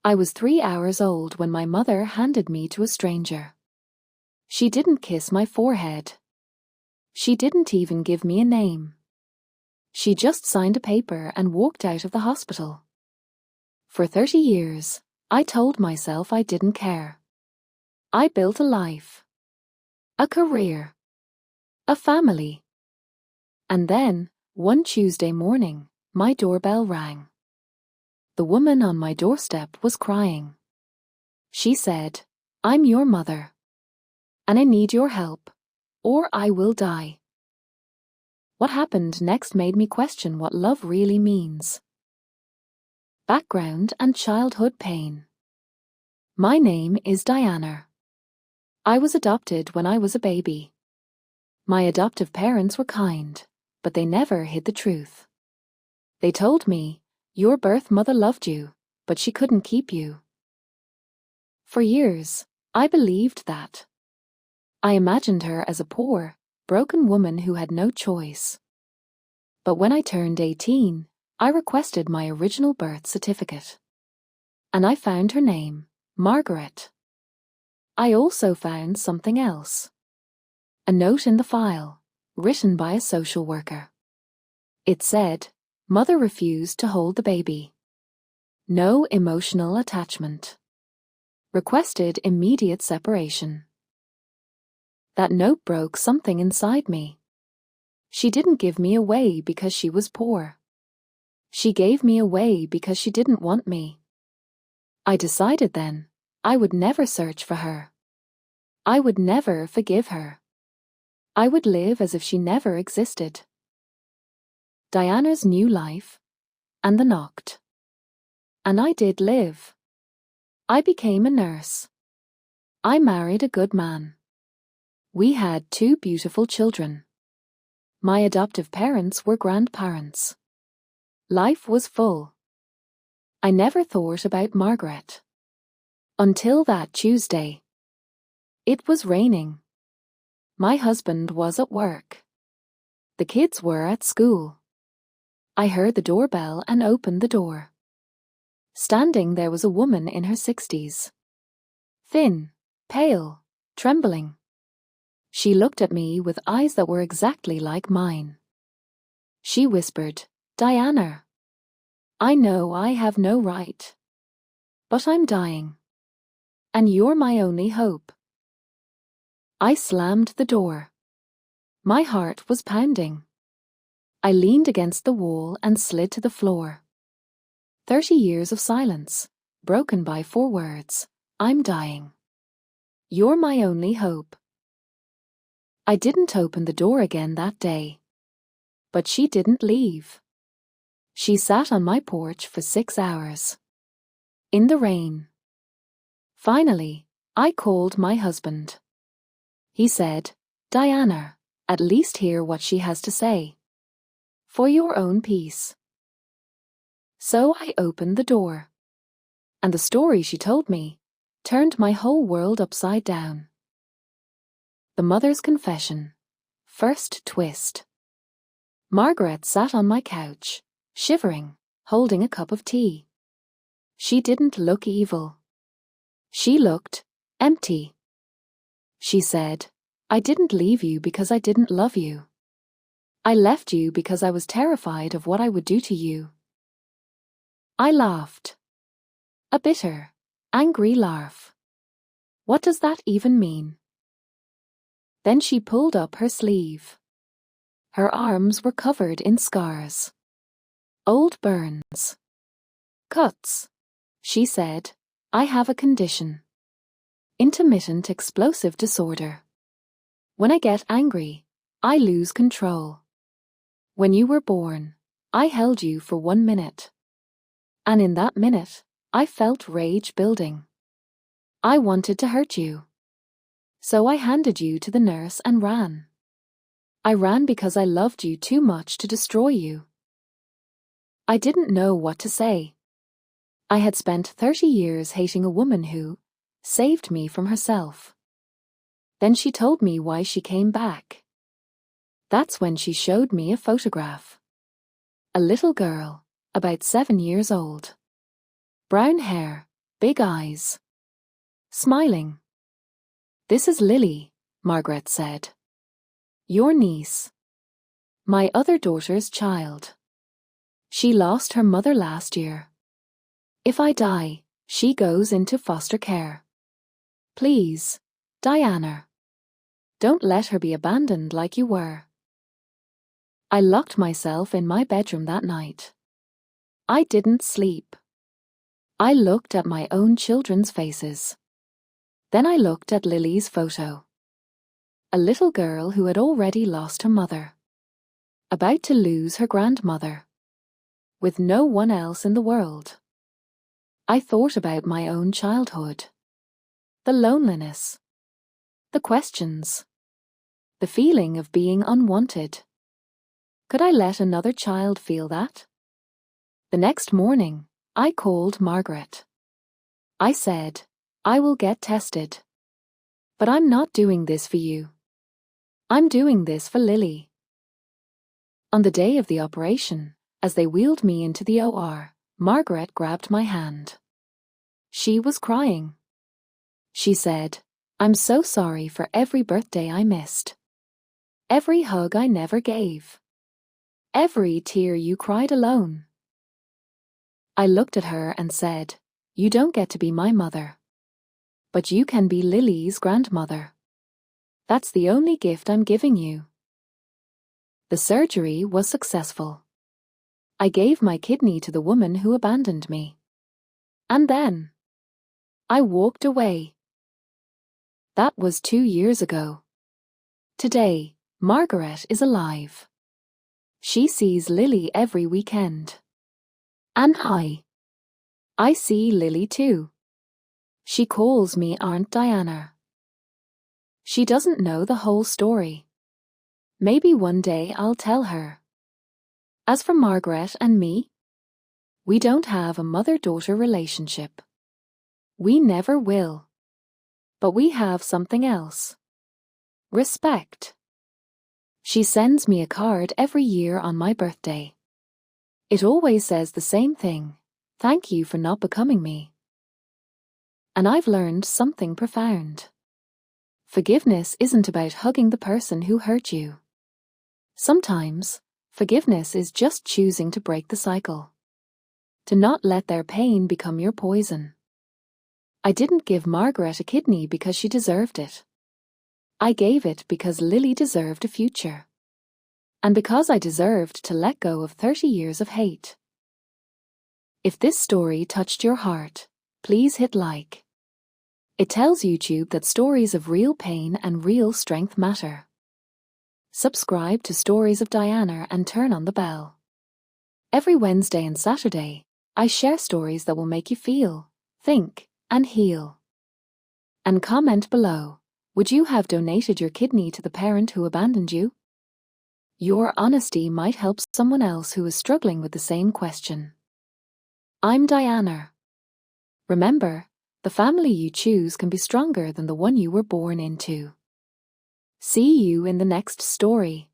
I was 3 hours old when my mother handed me to a stranger. She didn't kiss my forehead. She didn't even give me a name. She just signed a paper and walked out of the hospital. For 30 years, I told myself I didn't care. I built a life, a career, a family. And then, one Tuesday morning, my doorbell rang. The woman on my doorstep was crying. She said, "I'm your mother, and I need your help, or I will die." What happened next made me question what love really means. Background and childhood pain. My name is Diana. I was adopted when I was a baby. My adoptive parents were kind, but they never hid the truth. They told me, "Your birth mother loved you, but she couldn't keep you." For years, I believed that. I imagined her as a poor, broken woman who had no choice. But when I turned 18, I requested my original birth certificate. And I found her name, Margaret. I also found something else. A note in the file, written by a social worker. It said, "Mother refused to hold the baby. No emotional attachment. Requested immediate separation." That note broke something inside me. She didn't give me away because she was poor. She gave me away because she didn't want me. I decided then, I would never search for her. I would never forgive her. I would live as if she never existed. Diana's new life, and the knocked. And I did live. I became a nurse. I married a good man. We had 2 beautiful children. My adoptive parents were grandparents. Life was full. I never thought about Margaret. Until that Tuesday. It was raining. My husband was at work. The kids were at school. I heard the doorbell and opened the door. Standing there was a woman in her 60s. Thin, pale, trembling. She looked at me with eyes that were exactly like mine. She whispered, "Diana, I know I have no right. But I'm dying. And you're my only hope." I slammed the door. My heart was pounding. I leaned against the wall and slid to the floor. 30 years of silence, broken by 4 words. I'm dying. You're my only hope. I didn't open the door again that day. But she didn't leave. She sat on my porch for 6 hours. In the rain. Finally, I called my husband. He said, "Diana, at least hear what she has to say. For your own peace." So I opened the door. And the story she told me turned my whole world upside down. The mother's confession. First twist. Margaret sat on my couch, shivering, holding a cup of tea. She didn't look evil. She looked empty. She said, "I didn't leave you because I didn't love you. I left you because I was terrified of what I would do to you." I laughed. A bitter, angry laugh. What does that even mean? Then she pulled up her sleeve. Her arms were covered in scars. Old burns. Cuts. She said, "I have a condition. Intermittent explosive disorder. When I get angry, I lose control. When you were born, I held you for 1 minute. And in that minute, I felt rage building. I wanted to hurt you. So I handed you to the nurse and ran. I ran because I loved you too much to destroy you." I didn't know what to say. I had spent 30 years hating a woman who saved me from herself. Then she told me why she came back. That's when she showed me a photograph. A little girl, about 7 years old. Brown hair, big eyes. Smiling. "This is Lily," Margaret said. "Your niece. My other daughter's child. She lost her mother last year. If I die, she goes into foster care. Please, Diana. Don't let her be abandoned like you were." I locked myself in my bedroom that night. I didn't sleep. I looked at my own children's faces. Then I looked at Lily's photo. A little girl who had already lost her mother. About to lose her grandmother. With no one else in the world. I thought about my own childhood. The loneliness. The questions. The feeling of being unwanted. Could I let another child feel that? The next morning, I called Margaret. I said, "I will get tested. But I'm not doing this for you. I'm doing this for Lily." On the day of the operation, as they wheeled me into the OR, Margaret grabbed my hand. She was crying. She said, "I'm so sorry for every birthday I missed. Every hug I never gave. Every tear you cried alone." I looked at her and said, "You don't get to be my mother. But you can be Lily's grandmother. That's the only gift I'm giving you." The surgery was successful. I gave my kidney to the woman who abandoned me. And then I walked away. That was 2 years ago. Today, Margaret is alive. She sees Lily every weekend. And I see Lily too. She calls me Aunt Diana. She doesn't know the whole story. Maybe one day I'll tell her. As for Margaret and me, we don't have a mother-daughter relationship. We never will. But we have something else. Respect. She sends me a card every year on my birthday. It always says the same thing: "Thank you for not becoming me." And I've learned something profound. Forgiveness isn't about hugging the person who hurt you. Sometimes, forgiveness is just choosing to break the cycle. To not let their pain become your poison. I didn't give Margaret a kidney because she deserved it. I gave it because Lily deserved a future. And because I deserved to let go of 30 years of hate. If this story touched your heart, please hit like. It tells YouTube that stories of real pain and real strength matter. Subscribe to Stories of Diana and turn on the bell. Every Wednesday and Saturday, I share stories that will make you feel, think, and heal. And comment below, would you have donated your kidney to the parent who abandoned you? Your honesty might help someone else who is struggling with the same question. I'm Diana. Remember, the family you choose can be stronger than the one you were born into. See you in the next story.